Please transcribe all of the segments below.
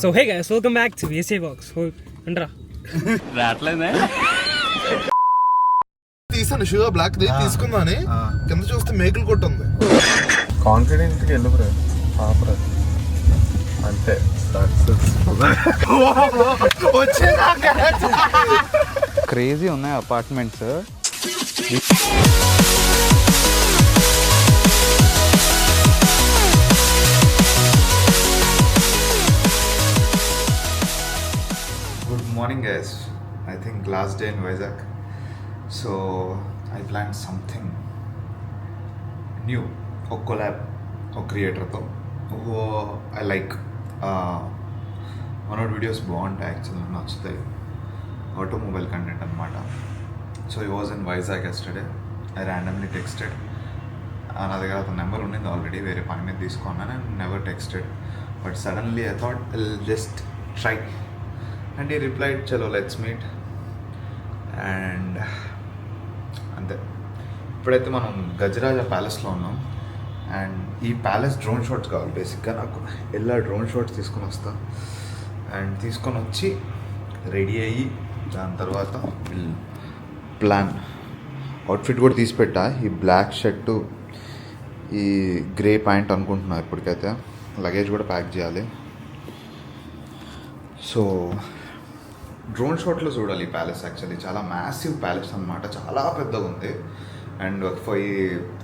So hey guys, welcome back to AC box. అంటరా రాట్లేదే తీసాను షూ బ్లాక్ తీసుకుందాని కింద చూస్తే మేకులు కొట్టుంది. కాన్ఫిడెంట్ గా వెళ్ళు బ్రో, బ్రో అంతే. క్రేజీ ఉన్నాయి apartments. Good morning guys. I think last day in Vizag. So I planned something new. A collab, a creator tho. Who I like. One of videos bond actually nachutayi. Automobile content anamata. So he was in Vizag yesterday. I randomly texted. నా దగ్గర అతని number ఉన్నది already, వేరే పని మీద తీసుకున్నాను and never texted. But suddenly I thought I'll just try and ఈ replied చలో లెట్స్ మీట్. అండ్ అంతే. ఇప్పుడైతే మనం గజరాజా ప్యాలెస్లో ఉన్నాం అండ్ ఈ ప్యాలెస్ డ్రోన్ షాట్స్ కావాలి బేసిక్గా. నాకు ఎలా డ్రోన్ షాట్స్ తీసుకొని వస్తా అండ్ తీసుకొని వచ్చి రెడీ అయ్యి దాని తర్వాత ప్లాన్ అవుట్ఫిట్ కూడా తీసి పెట్టా. ఈ బ్లాక్ షర్టు, ఈ గ్రే ప్యాంట్ అనుకుంటున్నా ఇప్పటికైతే. లగేజ్ కూడా ప్యాక్ చేయాలి. సో డ్రోన్ షాట్లో చూడాలి ఈ ప్యాలెస్. యాక్చువల్లీ చాలా మ్యాసివ్ ప్యాలెస్ అనమాట, చాలా పెద్దగా ఉంది. అండ్ ఈ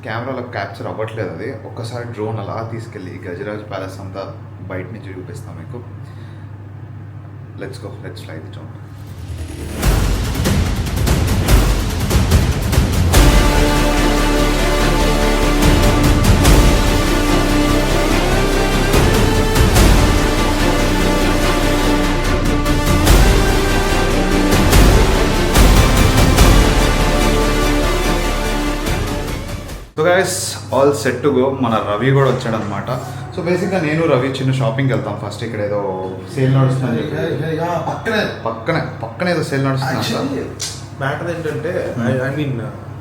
కెమెరాలో క్యాప్చర్ అవ్వట్లేదు అది. ఒక్కసారి డ్రోన్ అలా తీసుకెళ్ళి ఈ గజరాజ్ ప్యాలెస్ అంతా బయట నుంచి చూపిస్తాం మీకు. Let's go, let's fly the drone. So guys, all set to go. మన రవి కూడా వచ్చాడు అనమాట. సో బేసిక్గా నేను రవి చిన్న షాపింగ్కి వెళ్తాం ఫస్ట్. ఇక్కడ ఏదో సేల్ నడుస్తుంది, పక్కనే ఏదో సేల్ నడుస్తుంది. మ్యాటర్ ఏంటంటే ఐ మీన్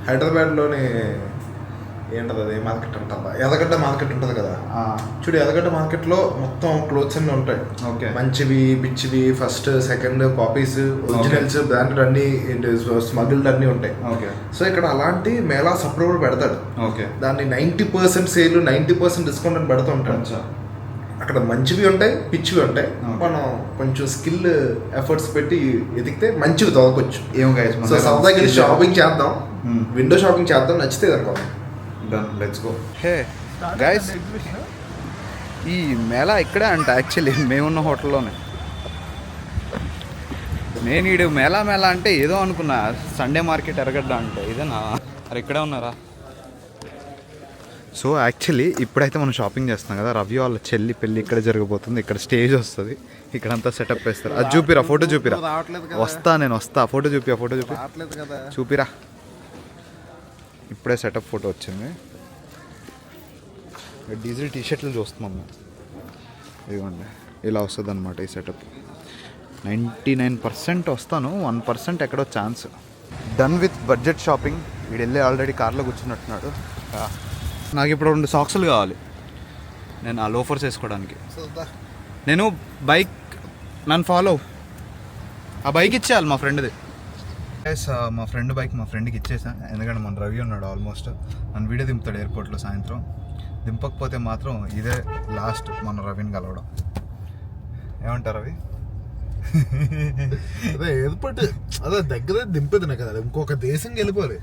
హైదరాబాద్లోని ఏంటది అది మార్కెట్ అంటారా, ఎదగడ్డ మార్కెట్ ఉంటుంది కదా. చూడు, ఎదగడ్డ మార్కెట్లో మొత్తం క్లోత్స్ అన్నీ ఉంటాయి. ఓకే, మంచివి, పిచ్చివి, first second copies, originals, branded అన్ని, స్మగ్ల్డ్ అన్నీ ఉంటాయి. ఓకే. సో ఇక్కడ అలాంటి మేళాస్ అప్పుడు పెడతాడు. ఓకే. దాన్ని 90% సేల్, 90% డిస్కౌంట్ అని పెడుతూ ఉంటాడు. అక్కడ మంచివి ఉంటాయి, పిచ్చివి ఉంటాయి. మనం కొంచెం స్కిల్ ఎఫర్ట్స్ పెట్టి ఎదిగితే మంచివి తోకొచ్చు. ఏం గైస్, సో సరదాకి షాపింగ్ చేద్దాం, విండో షాపింగ్ చేద్దాం, నచ్చితే కనుక done, let's go. Hey guys, ఈ మేళా ఇక్కడే అంట. యాక్చువల్లీ మేమున్న హోటల్లోనే. నేను ఈడు మేళా అంటే ఏదో అనుకున్నా, సండే మార్కెట్ ఎరగడ్డ అంటే ఇదేనా? అరే ఇక్కడే ఉన్నారా? సో యాక్చువల్లీ ఇప్పుడైతే మనం షాపింగ్ చేస్తున్నాం కదా. రవి వాళ్ళ చెల్లి పెళ్ళి ఇక్కడ జరగబోతుంది. ఇక్కడ స్టేజ్ వస్తుంది, ఇక్కడంతా సెటప్ వేస్తారు. అది చూపిరా, ఫోటో చూపిరా. నేను వస్తా, ఫోటో చూపిరా. ఇప్పుడే సెటప్ ఫోటో వచ్చింది. డీజిల్ టీషర్ట్లు చూస్తున్నాం మేము. ఇదిగోండి, ఇలా వస్తుంది అనమాట ఈ సెటప్. 99% వస్తాను, 1% ఎక్కడో chance. Done with budget shopping. వీడు వెళ్ళి ఆల్రెడీ కార్లో కూర్చున్నట్టున్నాడు. నాకు ఇప్పుడు 2 సాక్సులు కావాలి, నేను ఆ లోఫర్స్ వేసుకోవడానికి. నేను బైక్, నన్ను ఫాలో, ఆ బైక్ ఇచ్చేయాలి మా ఫ్రెండ్ది. మా ఫ్రెండ్ బైక్ మా ఫ్రెండ్కి ఇచ్చేసాను, ఎందుకంటే మన రవి ఉన్నాడు. ఆల్మోస్ట్ నన్ను వీడియో దింపుతాడు ఎయిర్పోర్ట్లో సాయంత్రం. దింపకపోతే మాత్రం ఇదే లాస్ట్ మన రవిని కలవడం. ఏమంటారు రవి? అదే ఎయిర్పోర్ట్, అదే దగ్గర దింపేది కదా, ఇంకొక దేశంకి వెళ్ళిపోవాలి.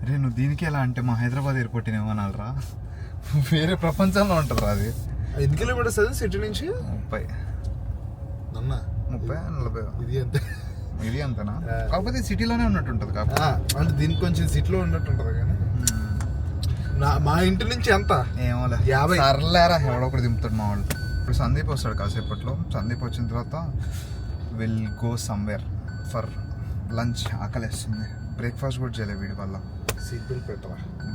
అరే నువ్వు దీనికి ఎలా అంటే మా హైదరాబాద్ ఎయిర్పోర్ట్ ఏమనాలరా, వేరే ప్రపంచంలో ఉంటుందిరా అది. 5 కిలోమీటర్స్ అది సిటీ నుంచి. 30-40 ఇది అంతనా? కాకపోతే సిటీలోనే ఉన్నట్టు ఉంటుంది కాబట్టి, అంటే దీనికి కొంచెం సిటీలో ఉన్నట్టు ఉంటుంది. కానీ మా ఇంటి నుంచి ఎంత ఏమో 50. సర్లేరా, ఎవడో ఒకటి దింపుతాడు మా వాళ్ళు. ఇప్పుడు సందీప్ వస్తాడు కాసేపట్లో. సందీప్ వచ్చిన తర్వాత will go somewhere for lunch. ఆకలేస్తుంది, బ్రేక్ఫాస్ట్ కూడా చేయలేదు వీడి వల్ల. సీట్ బెల్ట్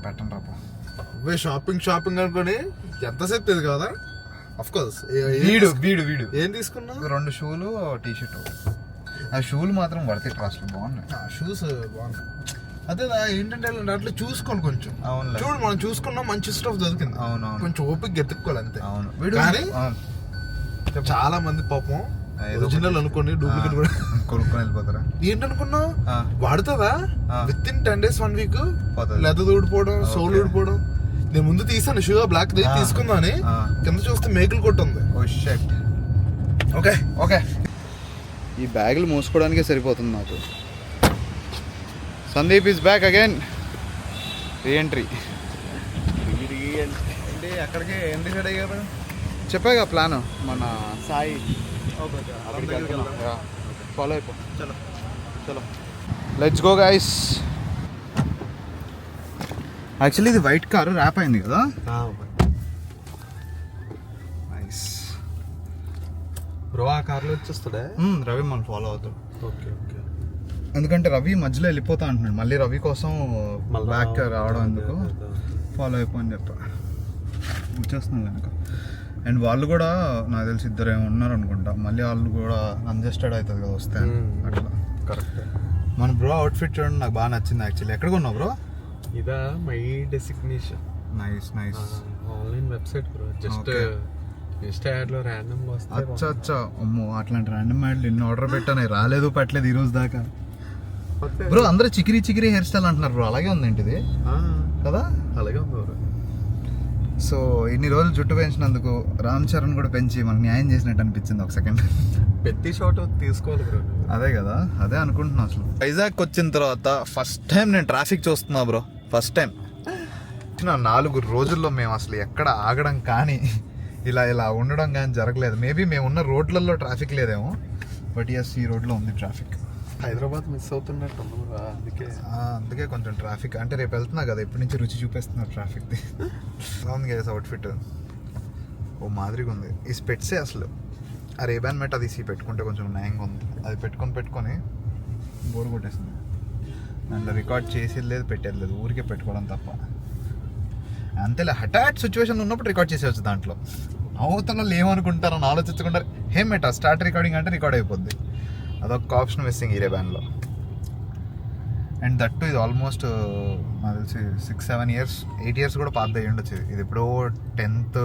పెట్టను రాపో. షాపింగ్ అనుకోని ఎంతసేపు తెలియదు కదా. అఫ్ కోర్స్ వీడు ఏం తీసుకున్నా? 2 షూలు, టీషర్ట్. ఆ షూలు మాత్రం వర్త్ ఇట్, అసలు బాగున్నాయి. షూస్ బాగున్నాయి. అదే ఏంటంటే అట్లా చూసుకోండి కొంచెం. అవును, చూడు మనం చూసుకున్నాం, మంచి స్టఫ్ దొరికింది. అవును, కొంచెం ఓపిక ఎత్తుక్కోవాలి అంతే. అవును. కానీ చాలా మంది పాపం ఒరిజినల్ అనుకోండి డూప్లికేట్ కూడా కొనుక్కొని వెళ్ళిపోతారా? ఏంటనుకున్నావు ఆ. వాడుతుందా within 10 days 1 week leather ఊడిపోవడం సోల్ ఊడిపోవడం. నేను ముందు తీసాను షూ బ్లాక్ తీసుకుందామని కింద చూస్తే మేకులు కొట్టుంది. ఓకే ఓకే ఈ బ్యాగులు మోసుకోవడానికే సరిపోతుంది నాకు. Sandeep is back again, reentry. అక్కడికి ఏం డిసైడ్ అయ్యారు? చెప్పాగా ప్లాన్ మన సాయి. ఫాలో అయిపో. చలో చలో లెట్స్ గో గైస్. యాక్చువల్లీ ఇది వైట్ కార్ ర్యాప్ అయింది కదా. నైస్. బ్రో ఆ కార్లో వచ్చేస్తాడే రవి మనం ఫాలో అవుతాడు. Okay okay. ఎందుకంటే రవి మధ్యలో వెళ్ళిపోతా అంటున్నాడు, మళ్ళీ రవి కోసం బ్యాక్ రావడం ఎందుకు, ఫాలో అయిపో అని చెప్పా. వచ్చేస్తున్నాను కనుక. అండ్ వాళ్ళు కూడా నాకు తెలిసి 2 ఉన్నారు అనుకుంటా, మళ్ళీ వాళ్ళు కూడా అన్జస్టెడ్ అవుతుంది కదా వస్తే అట్లా. కరెక్ట్. మన బ్రో అవుట్ఫిట్ చూడండి, నాకు బాగా నచ్చింది యాక్చువల్లీ. ఎక్కడ కొన్నావు బ్రో? ఇదా my designation. Nice nice. Online website bro. Just insta యాడ్లో ర్యాండమ్ వస్తాయి. అచ్చా అచ్చా. అమ్మో అట్లాంటి ర్యాండమ్ యాడ్లు ఎన్ని ఆర్డర్ పెట్టాను, రాలేదు పెట్టలేదు ఈ రోజు దాకా. బ్రో అందరూ చికిరి చికిరి హెయిర్ స్టైల్ అంటున్నారు బ్రో, అలాగే ఉంది ఏంటిది కదా? అలాగే ఉంది బ్రో. సో ఇన్ని రోజులు జుట్టు పెంచినందుకు రామ్ చరణ్ కూడా పెంచి మనకు న్యాయం చేసినట్టు అనిపించింది ఒక సెకండ్. పెద్ద షాట్ తీసుకోవాలి బ్రో. అదే కదా, అదే అనుకుంటున్నా. అసలు వైజాగ్ వచ్చిన తర్వాత ఫస్ట్ టైం నేను ట్రాఫిక్ చూస్తున్నా బ్రో, ఫస్ట్ టైం. 4 రోజుల్లో మేము అసలు ఎక్కడ ఆగడం కానీ ఇలా ఉండడం కానీ జరగలేదు. మేబీ మేము ఉన్న రోడ్లలో ట్రాఫిక్ లేదేమో, బట్ ఎస్ ఈ రోడ్లో ఉంది ట్రాఫిక్. హైదరాబాద్ మిస్ అవుతున్నట్టు ఉంది బ్రో. అందుకే కొంచెం ట్రాఫిక్. అంటే రేపు వెళ్తున్నా కదా, ఎప్పటి నుంచి రుచి చూపిస్తున్నారు ట్రాఫిక్ది. ఎలా ఉంది కదా అవుట్ఫిట్, ఓ మాదిరిగా ఉంది. ఈ స్పెట్సే అసలు ఆ రేబాన్ మెట్ అది పెట్టుకుంటే కొంచెం న్యాయంగా ఉంది. అది పెట్టుకొని బోర్ కొట్టేసింది. దాంట్లో రికార్డ్ చేసేది లేదు, పెట్టేది లేదు, ఊరికే పెట్టుకోవడం తప్ప. అంతేలే, హఠాత్ సిచ్యువేషన్ ఉన్నప్పుడు రికార్డ్ చేసేవచ్చు. దాంట్లో అవతల ఏమనుకుంటారని ఆలోచించుకుంటారు. హేమేట స్టార్ట్ రికార్డింగ్ అంటే రికార్డ్ అయిపోద్ది. అదొక ఆప్షన్ మిస్సింగ్ ఈ రేబాన్లో. అండ్ దట్టు ఇది ఆల్మోస్ట్ నాకు తెలిసి 6-7 years 8 years కూడా పాత అయ్యి ఉండొచ్చు. ఇది ఎప్పుడో 10th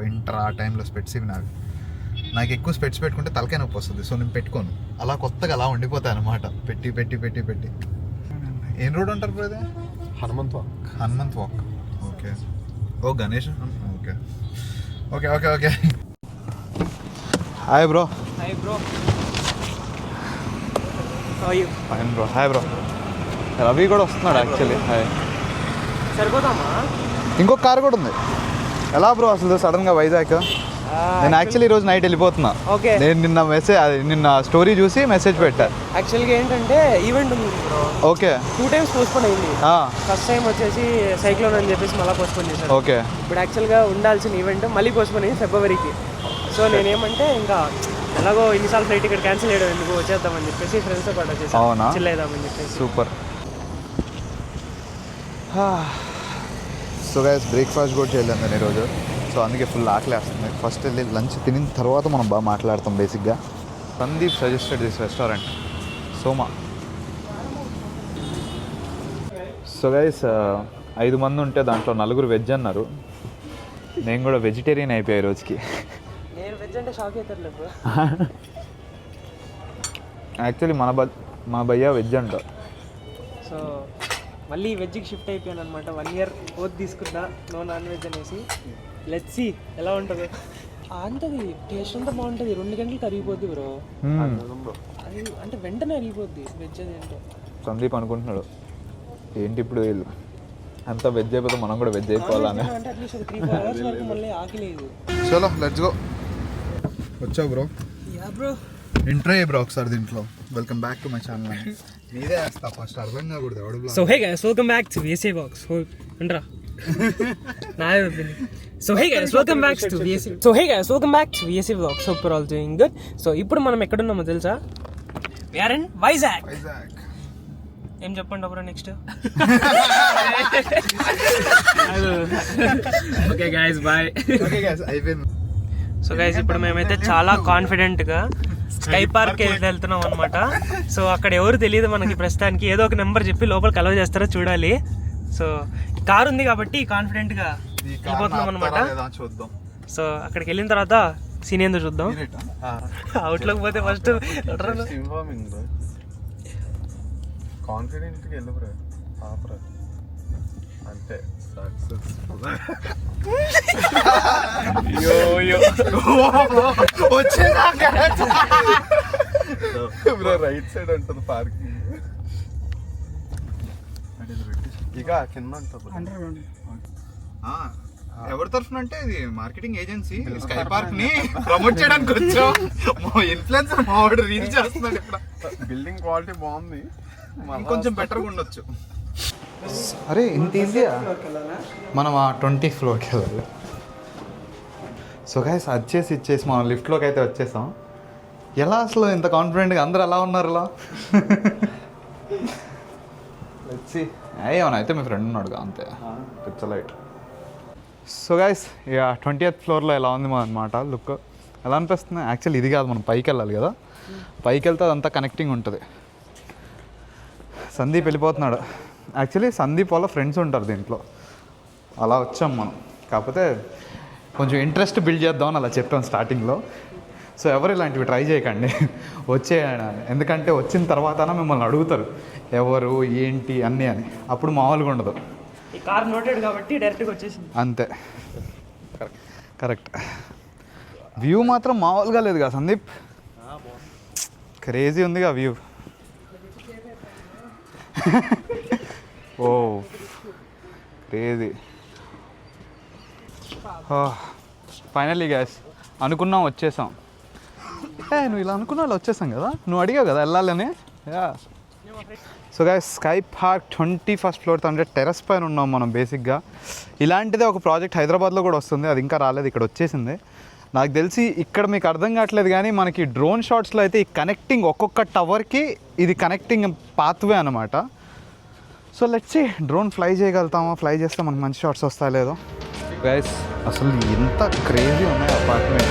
ఇంటర్ ఆ టైంలో స్పెట్స్ ఇవి నాకు ఎక్కువ స్పెట్స్ పెట్టుకుంటే తలకాయ నొప్పి వస్తుంది. సో నేను పెట్టుకోను, అలా కొత్తగా అలా ఉండిపోతాయి అనమాట. పెట్టి ఏం రోడ్ అంటారు బ్రో? అదే Hanumanthavaka. Okay. Oh Ganesh. Okay okay okay okay. Hi bro. Hi bro. Fine bro. Hi bro. Ravi కూడా వస్తున్నాడు యాక్చువల్లీ. హాయ్. సరిపోతామా? ఇంకొక కార్ కూడా ఉంది. ఎలా బ్రో అసలు సడన్గా వైజాగ్? నేను యాక్చువల్లీ ఈరోజు నైట్ వెళ్ళిపోతున్నా. ఓకే. నేను నిన్న స్టోరీ చూసి మెసేజ్ పెట్టా. యాక్చువల్గా ఏంటంటే ఈవెంట్ ఉంది బ్రో. ఓకే. 2 times పోస్ట్పోన్ అయింది. ఫస్ట్ టైం వచ్చేసి సైక్లోన్ అని చెప్పేసి మళ్ళీ పోస్ట్పోన్ చేశారు. ఓకే. ఇప్పుడు యాక్చువల్గా ఉండాల్సిన ఈవెంట్ మళ్ళీ పోస్ట్పోన్ అయింది ఫిబ్రవరికి. సో నేనేమంటే ఇంకా ఎలాగో ఇన్నిసార్లు ఫ్లైట్ టికెట్ క్యాన్సిల్ చేయడం ఎందుకు, వచ్చేద్దామని చెప్పేసి ఫ్రెండ్స్తో పాటు వచ్చేసి అవునా, చిల్ అవుదామని చెప్పేసి. సూపర్. సో గైస్ బ్రేక్ఫాస్ట్ కూడా చేయలేదు నేను ఈరోజు. సో అందుకే ఫుల్ ఆకలి వేస్తుంది. ఫస్ట్ వెళ్ళి లంచ్ తినిన తర్వాత మనం బాగా మాట్లాడతాం బేసిక్గా. Sandeep suggested this restaurant Soma. So guys 5 మంది ఉంటే దాంట్లో 4 వెజ్ అన్నారు. నేను కూడా వెజిటేరియన్ అయిపోయా ఈ రోజుకి. నేను వెజ్ అంటే షాక్ అవుతారు. యాక్చువల్లీ మన భయ్యా వెజ్ అంట. సో మళ్ళీ వెజ్కి షిఫ్ట్ అయిపోయాను అనమాట. 1 year ఓత్ తీసుకున్నా నో నాన్ వెజ్ అనేసి. లెట్స్ సీ ఎలా ఉంటుంది. అంతది టేస్ట్ అంతా బాగుంటుంది. 2 గంటలు అరిగిపోద్ది బ్రో. అది అంటే వెంటనే అరిగిపోద్ది వెజ్. అది ఏంటో సందీప్ అనుకుంటున్నాడు ఏంటి ఇప్పుడు వీళ్ళు అంతా వెజ్ అయిపోతే మనం కూడా వెజ్ అయిపోవాలని. అంటే అట్లీస్ట్ 3-4 hours వరకు మళ్ళీ ఆకలేదు. చలో లెట్స్ గో. వచ్చావు bro? Yeah bro. Intro bro ఒకసారి దీంట్లో. Welcome back to my channel. నీదే వేస్తా ఫస్ట్, అర్థం కాకూడదు ఎవడు. So hey guys, welcome back to VSA Vlogs. అంటరా నాదే చెప్పింది. So hey guys, welcome back to VSA Vlogs. Hope you're all doing good. So ఇప్పుడు మనం ఎక్కడున్నామో తెలుసా? We are in Vizag. ఏం చెప్పండి అప్పుడు next. Okay guys bye. Okay guys అయిపోయింది. సో గైస్ ఇప్పుడు మేమైతే చాలా కాన్ఫిడెంట్గా స్కై పార్క్ వెళ్తున్నాం అనమాట. సో అక్కడ ఎవరు తెలియదు మనకి ప్రస్తుతానికి. ఏదో ఒక నెంబర్ చెప్పి లోపలికి అలౌ చేస్తారో చూడాలి. సో కార్ ఉంది కాబట్టి కాన్ఫిడెంట్గా వెళ్ళిపోతున్నాం అనమాట. చూద్దాం. సో అక్కడికి వెళ్ళిన తర్వాత సీన్ ఏందో చూద్దాం. అవుట్లోకి పోతే ఫస్ట్ ఇన్ఫార్మింగ్ బ్రో, కాన్ఫిడెంట్గా వెళ్ళు బ్రో, ఆపరా అంతే సక్సెస్ఫుల్. బ్రో రైట్ సైడ్ ఉంటుంది పార్కింగ్, ఇక కింద ఉంటుంది. ఎవరి తరఫున అంటే ఇది మార్కెటింగ్ ఏజెన్సీ స్కై పార్క్ ని ప్రమోట్ చేయడానికి వచ్చాం. ఇన్ఫ్లుయెన్సర్ మావాడు రీల్ చేస్తున్నాడు ఇక్కడ. బిల్డింగ్ క్వాలిటీ బాగుంది, కొంచెం బెటర్గా ఉండొచ్చు. అరే ఇంత ఈజీయా, మనం ఆ 20th ఫ్లోర్కి వెళ్ళాలి. సో గైస్ వచ్చేసి ఇచ్చేసి మనం లిఫ్ట్లోకి అయితే వచ్చేసాం. ఎలా అసలు ఇంత కాన్ఫిడెంట్గా అందరూ ఎలా ఉన్నారు ఇలా? వచ్చి ఏమన్నా అయితే మీ ఫ్రెండ్ ఉన్నాడుగా అంతే, పిచ్చ లైట్. సో గైస్ ఇక 20th ఫ్లోర్లో ఎలా ఉంది అనమాట లుక్. ఎలా అనిపిస్తుంది? యాక్చువల్లీ ఇది కాదు, మనం పైకి వెళ్ళాలి కదా. పైకి వెళ్తే అదంతా కనెక్టింగ్ ఉంటుంది. సందీప్ వెళ్ళిపోతున్నాడు. యాక్చువల్లీ సందీప్ వాళ్ళ ఫ్రెండ్స్ ఉంటారు దీంట్లో. అలా వచ్చాం మనం. కాకపోతే కొంచెం ఇంట్రెస్ట్ బిల్డ్ చేద్దామని అలా చెప్పాం స్టార్టింగ్లో. సో ఎవరు ఇలాంటివి ట్రై చేయకండి, వచ్చేయండి. ఎందుకంటే వచ్చిన తర్వాత మిమ్మల్ని అడుగుతారు ఎవరు ఏంటి అన్నీ అని. అప్పుడు మామూలుగా ఉండదు. ఈ కార్ నోటెడ్ కాబట్టి డైరెక్ట్గా వచ్చేసింది అంతే. కరెక్ట్. వ్యూ మాత్రం మామూలుగా లేదు కదా సందీప్, క్రేజీ ఉందిగా వ్యూ. ఓ క్రేజీ. ఫైనల్లీ గ్యాస్ అనుకున్నాం వచ్చేసాం. నువ్వు ఇలా అనుకున్నా అలా వచ్చేసాం కదా, నువ్వు అడిగావు కదా వెళ్ళాలని. Yeah. So guys sky park 21st floor అంటే టెర్రస్ పైన ఉన్నాం మనం బేసిక్గా. ఇలాంటిదే ఒక ప్రాజెక్ట్ హైదరాబాద్లో కూడా వస్తుంది, అది ఇంకా రాలేదు, ఇక్కడ వచ్చేసింది. నాకు తెలిసి ఇక్కడ మీకు అర్థం కావట్లేదు కానీ మనకి డ్రోన్ షాట్స్లో అయితే ఈ కనెక్టింగ్ ఒక్కొక్క టవర్కి ఇది కనెక్టింగ్ పాత్వే అనమాట. So let's see drone fly చేయగలుగుతామో, ఫ్లై చేస్తే మనకు మంచి షాట్స్ వస్తాయో లేదో. గైస్ అసలు ఎంత క్రేజీ ఉన్నాయి అపార్ట్మెంట్.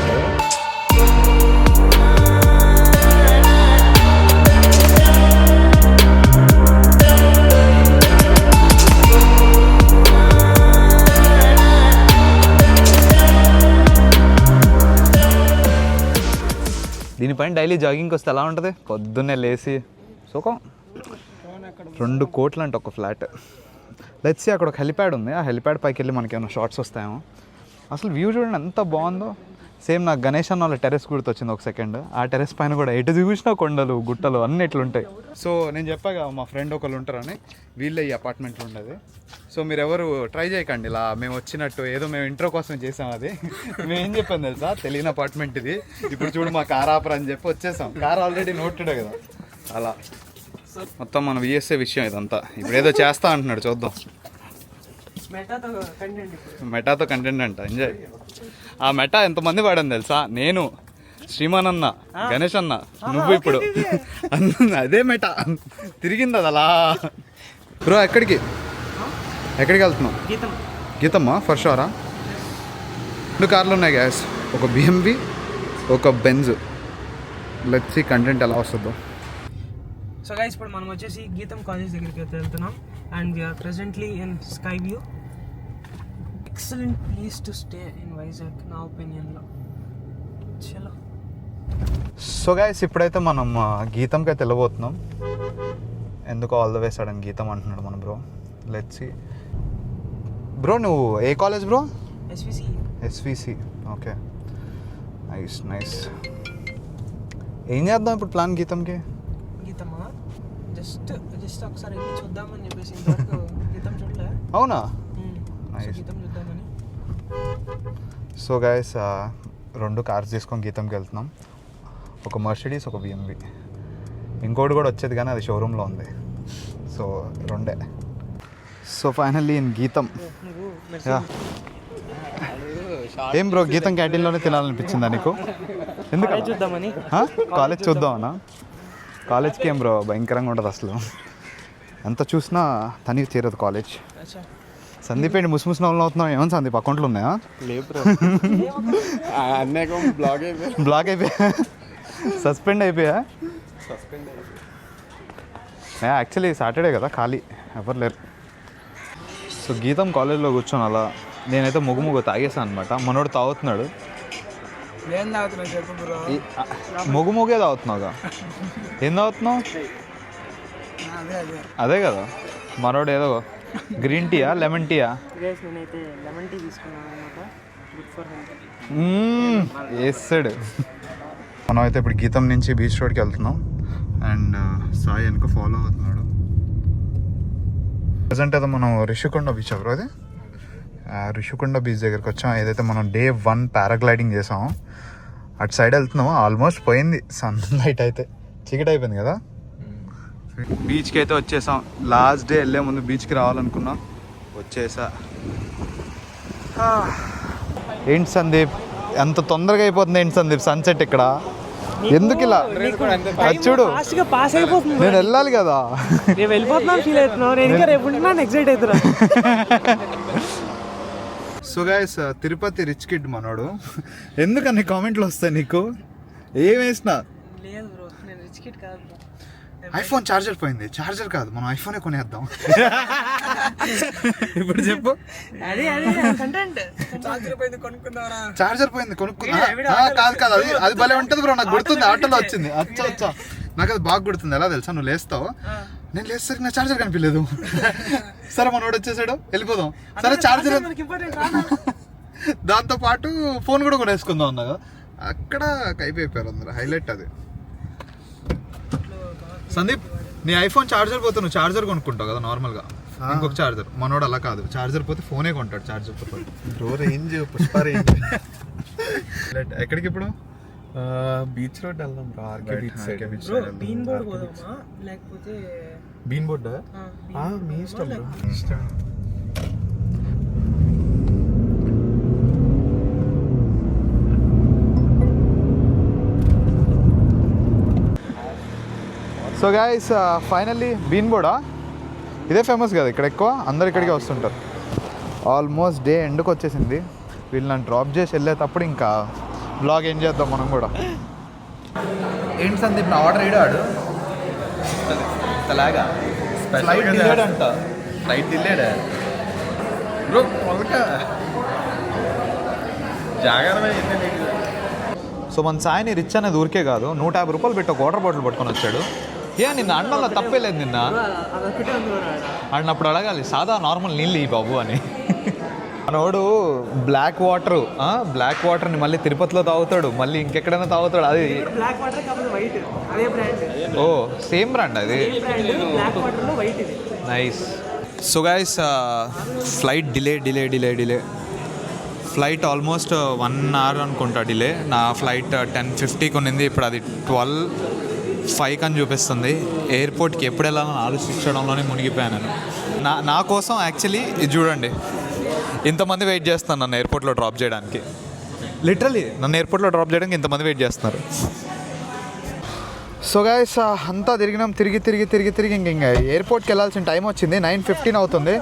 దీనిపైన డైలీ జాగింగ్కి వస్తే ఎలా ఉంటుంది? పొద్దున్నే లేచి సుఖం. 2 కోట్లు అంటే ఒక ఫ్లాట్. లెట్స్ అక్కడ ఒక హెలిప్యాడ్ ఉంది, ఆ హెలిప్యాడ్ పైకి వెళ్ళి మనకి ఏమైనా షార్ట్స్ వస్తాయేమో. అసలు వ్యూ చూడండి ఎంత బాగుందో. సేమ్ నాకు గణేష్ అన్న వాళ్ళ టెరెస్ గుర్తొచ్చింది ఒక సెకండ్. ఆ టెరెస్ పైన కూడా ఎటు చూసినా కొండలు గుట్టలు అన్నీ ఇట్లుంటాయి. సో నేను చెప్పాగా మా ఫ్రెండ్ ఒకళ్ళు ఉంటారని, వీళ్ళే ఈ అపార్ట్మెంట్లో ఉండేది. సో మీరు ఎవరు ట్రై చేయకండి ఇలా మేము వచ్చినట్టు. ఏదో మేము ఇంట్రో కోసం చేసాం, అది మేము ఏం చెప్పాను తెలుసా, తెలియని అపార్ట్మెంట్ ఇది, ఇప్పుడు చూడు మా కార్ ఆపర్ అని చెప్పి వచ్చేసాం. కార్ ఆల్రెడీ నోటెడే కదా. అలా మొత్తం మన విఎస్ఏ విషయం ఇదంతా. ఇప్పుడు ఏదో చేస్తా అంటున్నాడు, చూద్దాం. మెటాతో కంటెంట్ అంట, ఎంజాయ్. ఆ మెటా ఎంతమంది వాడని తెలుసా? నేను, శ్రీమాన్ అన్న, గణేష్ అన్న, నువ్వు ఇప్పుడు అదే మెటా తిరిగింది అది అలా. బ్రో ఎక్కడికి వెళ్తున్నావు? గీతమ్మా ఫర్ షూరా? 2 కార్లు ఉన్నాయి గ్యాస్, ఒక బిఎంవి ఒక బెంజ్. లెట్స్ సీ కంటెంట్ ఎలా వస్తుందో. సో గైస్ ఇప్పుడు మనం వచ్చేసి గీతం కాలేజ్ దగ్గరికి అయితే వెళ్తున్నాం. And we're presently in Sky View. Excellent place to stay in Vizag నా ఒపీనియన్లో. చలో. సో గైస్ ఇప్పుడైతే మనం గీతంకి అయితే వెళ్ళబోతున్నాం. ఎందుకో ఆల్ ద వే సడన్ గీతం అంటున్నాడు మన బ్రో. Let's see. బ్రో నువ్వు ఏ college bro? SVC. Okay, nice nice. ఏం చేద్దాం ఇప్పుడు ప్లాన్ గీతంకి? గీతమా జస్ట్ ఒకసారి వెళ్ళి చూద్దామని చెప్పేసి ఇంతవరకు గీతం చూడలే. అవునా? నైస్. గీతం చూద్దామని. సో గైస్ 2 కార్స్ తీసుకొని గీతంకి వెళ్తున్నాం. ఒక మర్సిడీస్, ఒక బిఎంవి. ఇంకోటి కూడా వచ్చేది కానీ అది షోరూంలో ఉంది. సో 2. సో ఫైనల్లీ ఇన్ గీతం. ఏం బ్రో గీతం క్యాంటీన్లోనే తినాలనిపించిందా నీకు? ఎందుకు చూద్దామని? కాలేజ్ చూద్దామన్నా? కాలేజ్కి ఏం బ్రో భయంకరంగా ఉంటుంది అసలు. ఎంత చూసినా తనకి తీరదు కాలేజ్. సందీప్ ఏంటి ముసుముసు నవ్వులు అవుతున్నావు? ఏమన్నా సందీప్ అకౌంట్లు ఉన్నాయా? బ్లాక్ అయిపోయా? సస్పెండ్ అయిపోయా? యాక్చువల్లీ సాటర్డే కదా, ఖాళీ ఎవరు లేరు. సో గీతం కాలేజ్లో కూర్చొని అలా నేనైతే ముగ్గు తాగేసాను అనమాట. మనోడు తాగుతున్నాడు. ఏం తాగుతున్నావు చెప్పు బ్రో. మొగుగే తాగుతున్నావుగా. ఏం తాగుతున్నావు? అదే అదే అదే కదా మనోడు ఏదో గ్రీన్ టీయా లెమన్ టీయా? నేనైతే లెమన్ టీ తీసుకున్నాను అనమాట. Good for health. వేస్తాడు. మనం అయితే ఇప్పుడు గీతం నుంచి బీచ్ రోడ్కి వెళ్తున్నాం అండ్ సాయి వెనుక ఫాలో అవుతున్నాడు. ప్రజెంట్ అయితే మనం రిషికొండ బీచ్ ఎవరు అది రిషికొండ బీచ్ దగ్గరికి వచ్చాం. ఏదైతే మనం Day 1 పారాగ్లైడింగ్ చేసామో అటు సైడ్ వెళ్తున్నాము. ఆల్మోస్ట్ పోయింది సన్లైట్ అయితే, చీకటి అయిపోయింది కదా. బీచ్కి అయితే వచ్చేసాం. లాస్ట్ డే వెళ్ళే ముందు బీచ్కి రావాలనుకున్నాం, వచ్చేసా. ఏంటి సందీప్ ఎంత తొందరగా అయిపోతుంది ఏంటి సందీప్ సన్సెట్ ఇక్కడ? ఎందుకు ఇలా చూడు, పాస్ అయిపోతుంది. నేను వెళ్ళాలి కదా. నేను వెళ్ళిపోతున్నాను ఫీల్ అవుతున్నావు. నేను ఇంకా రేపు ఉంటున్నాను, ఎక్సైట్ అవుతున్నా. So guys Tirupati rich kid మనోడు. ఎందుకని కామెంట్లు వస్తాయి నీకు? ఏం వేసినా లేదు బ్రో, నేను రిచ్ కిడ్ కాదు. ఐఫోన్ చార్జర్ పోయింది. చార్జర్ కాదు, మనం ఐఫోనే కొనేద్దాం. ఇప్పుడు చెప్పు. అది కంటెంట్. చార్జర్ పోయింది కొనుక్కుందావరా. చార్జర్ పోయింది కొనుక్కుందా? కాదు కాదు, అది అది భలే ఉంటుంది బ్రో. నాకు గుర్తుంది, ఆటోలో వచ్చింది. అచ్చా నాకు అది బాగా గుర్తుంది. ఎలా తెలుసా? నువ్వు లేస్తావు, నేను లేస్తానికి నా చార్జర్ కనిపించలేదు. సరే మనోడు వచ్చేసాడు, వెళ్ళిపోదాం. సరే చార్జర్ దాంతో పాటు ఫోన్ కూడా కొనేసుకుందాం అన్నాగా. అక్కడ కైపోయిపోయారు అందరు. హైలైట్ అది. సందీప్, నీ ఐఫోన్ చార్జర్ పోతే నువ్వు చార్జర్ కొనుక్కుంటావు కదా నార్మల్గా, ఇంకొక చార్జర్. మనోడు అలా కాదు, చార్జర్ పోతే ఫోనే కొంటాడు. చార్జర్ పోతే రేంజ్ పుష్ప రేంజ్. ఎక్కడికి ఇప్పుడు? బీచ్ రోడ్ వెళ్దాం bro. RK beach side. Bro bean board పోదామా లేకపోతే బీన్ బోర్డ్ మీ ఇష్టం బ్రో. ఇష్టం. సో గైస్ ఫైనల్లీ బీన్ బోర్డా ఇదే ఫేమస్ కదా ఇక్కడ, ఎక్కువ అందరు ఇక్కడికే వస్తుంటారు. ఆల్మోస్ట్ డే ఎండ్కి వచ్చేసింది. వీళ్ళు నన్ను డ్రాప్ చేసి వెళ్ళేటప్పుడు ఇంకా బ్లాగ్ ఏం చేద్దాం మనం కూడా. ఏంటి సందీప్ నా ఆర్డర్ వేయడాడు అలాగా. ఫ్లైట్ డిలేడ్ అంట. Flight delayed bro. సో మన సాయిని రిచ్ అనేది ఊరికే కాదు, 150 రూపాయలు పెట్టి ఒక వాటర్ బాటిల్ పట్టుకొని వచ్చాడు. నిన్న అన్నంలో తప్పే లేదు. నిన్న అన్నప్పుడు అడగాలి, సాదా నార్మల్ నీళ్ళు ఈ బాబు అని. మనోడు బ్లాక్ వాటర్ని మళ్ళీ తిరుపతిలో తాగుతాడు, మళ్ళీ ఇంకెక్కడైనా తాగుతాడు. అది బ్లాక్ వాటర్ కాకపోతే వైట్, అదే బ్రాండ్. ఓ సేమ్ బ్రాండ్ అది. బ్లాక్ వాటర్ లో వైట్ ఇది. Nice. So guys flight delay. Flight almost 1 hour అనుకుంటా డిలే. నా ఫ్లైట్ 10:50కి ఉన్నింది, ఇప్పుడు అది 12:05 అని చూపిస్తుంది. ఎయిర్పోర్ట్కి ఎప్పుడు వెళ్ళాలని ఆలోచించడంలోనే మునిగిపోయాను నేను. నా కోసం యాక్చువల్లీ ఇది చూడండి, ఇంతమంది వెయిట్ చేస్తాను నన్ను ఎయిర్పోర్ట్లో డ్రాప్ చేయడానికి. లిటరలీ నన్ను ఎయిర్పోర్ట్లో డ్రాప్ చేయడానికి ఇంతమంది వెయిట్ చేస్తున్నారు. సో గైస్ అంతా తిరిగినాం, తిరిగి ఇంకా ఎయిర్పోర్ట్కి వెళ్ళాల్సిన టైం వచ్చింది. 9:15 అవుతుంది.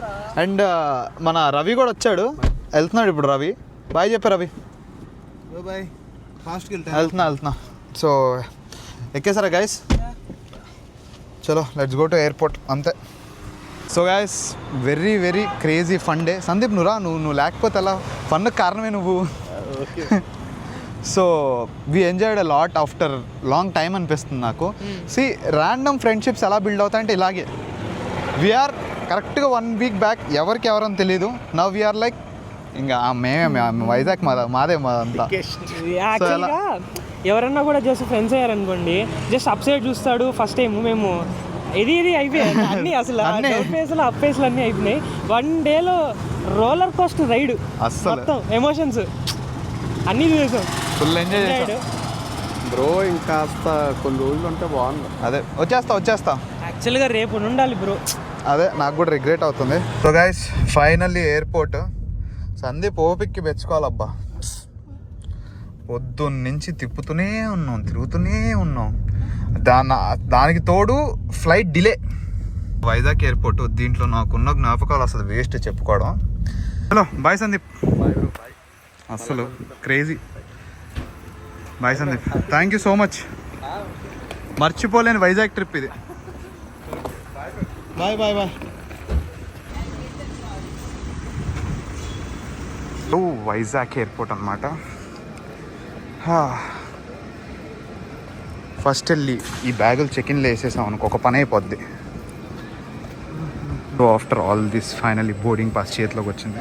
అండ్ మన రవి కూడా వచ్చాడు, వెళ్తున్నాడు ఇప్పుడు. రవి బాయ్ చెప్పా. రవి బాయ్. ఫాస్ట్కి వెళ్తున్నా. సో ఎక్కేసారా గైస్? చలో లెట్స్ గో టు ఎయిర్పోర్ట్. అంతే. So guys very crazy fun day. Sandeep నువ్వు లేకపోతే ఎలా? ఫన్కి కారణమే నువ్వు. So we enjoyed a lot after long time అనిపిస్తుంది నాకు. సి ర్యాండమ్ ఫ్రెండ్షిప్స్ ఎలా బిల్డ్ అవుతాయంటే ఇలాగే. వీఆర్ కరెక్ట్గా 1 week బ్యాక్ ఎవరికి ఎవరని తెలీదు. నవ్ వీఆర్ లైక్ ఇంకా మేమే వైజాగ్ మాదే మాదంతా. యాక్చువల్గా ఎవరన్నా కూడా జస్ట్ ఫ్రెండ్స్ అయ్యారనుకోండి, జస్ట్ అప్ సైడ్ చూస్తాడు. ఫస్ట్ టైం మేము ఇది అయిపోయాయి అన్నీ, అసలు ఫేస్లు అప్ ఫేస్లు అన్నీ అయిపోయినాయి. 1 dayలో రోలర్ కోస్టర్ రైడ్, మొత్తం ఎమోషన్స్ అన్నీ చూసాం. ఫుల్ ఎంజాయ్ చేసాం బ్రో. ఇంకాస్త కొన్ని రోజులు ఉంటే బాగుంది. అదే వచ్చేస్తా. యాక్చువల్గా రేపు ఉండాలి బ్రో. అదే నాకు కూడా రిగ్రెట్ అవుతుంది. So guys finally airport. Sandeep ఓపిక్కి మెచ్చుకోవాలబ్బా. పొద్దున్నుంచి తిరుగుతూనే ఉన్నాం. దానికి తోడు ఫ్లైట్ డిలే. వైజాగ్ ఎయిర్పోర్ట్. దీంట్లో నాకున్న జ్ఞాపకాలు అసలు వేస్ట్ చెప్పుకోవడం. Hello bye Sandeep. అసలు crazy. Bye Sandeep, thank you so much. మర్చిపోలేని వైజాగ్ ట్రిప్ ఇది. బాయ్. వైజాగ్ ఎయిర్పోర్ట్ అనమాట. ఫస్ట్ వెళ్ళి ఈ బ్యాగులు చెక్-ఇన్లో వేసేసాం అనుకో, ఒక పని అయిపోద్ది. So after all this finally boarding pass చేతిలోకి వచ్చింది.